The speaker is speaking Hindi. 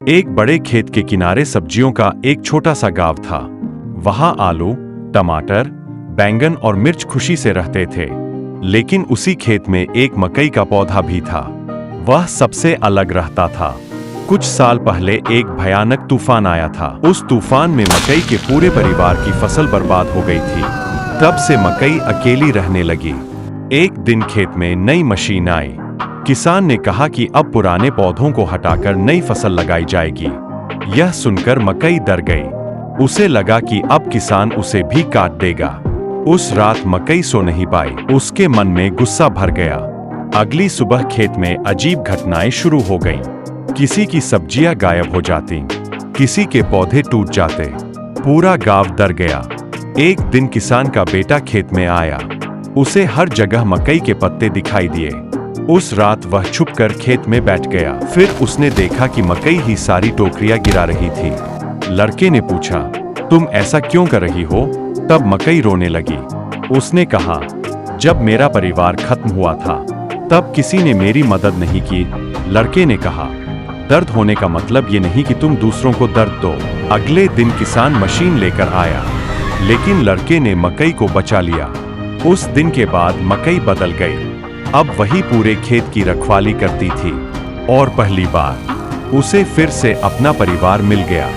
एक बड़े खेत के किनारे सब्जियों का एक छोटा सा गांव था। वहां आलू, टमाटर, बैंगन और मिर्च खुशी से रहते थे। लेकिन उसी खेत में एक मकई का पौधा भी था। वह सबसे अलग रहता था। कुछ साल पहले एक भयानक तूफान आया था। उस तूफान में मकई के पूरे परिवार की फसल बर्बाद हो गई थी। तब से मकई अकेली रहने लगी। एक दिन खेत में नई मशीन आई। किसान ने कहा कि अब पुराने पौधों को हटाकर नई फसल लगाई जाएगी। यह सुनकर मकई डर गई। उसे लगा कि अब किसान उसे भी काट देगा। उस रात मकई सो नहीं पाई। उसके मन में गुस्सा भर गया। अगली सुबह खेत में अजीब घटनाएं शुरू हो गईं। किसी की सब्जियां गायब हो जाती, किसी के पौधे टूट जाते। पूरा गांव डर गया। एक दिन किसान का बेटा खेत में आया। उसे हर जगह मकई के पत्ते दिखाई दिए। उस रात वह छुपकर खेत में बैठ गया। फिर उसने देखा कि मकई ही सारी टोकरियां गिरा रही थी। लड़के ने पूछा, तुम ऐसा क्यों कर रही हो? तब मकई रोने लगी। उसने कहा, जब मेरा परिवार खत्म हुआ था तब किसी ने मेरी मदद नहीं की। लड़के ने कहा, दर्द होने का मतलब ये नहीं कि तुम दूसरों को दर्द दो। अगले दिन किसान मशीन लेकर आया, लेकिन लड़के ने मकई को बचा लिया। उस दिन के बाद मकई बदल गई। अब वही पूरे खेत की रखवाली करती थी और पहली बार उसे फिर से अपना परिवार मिल गया।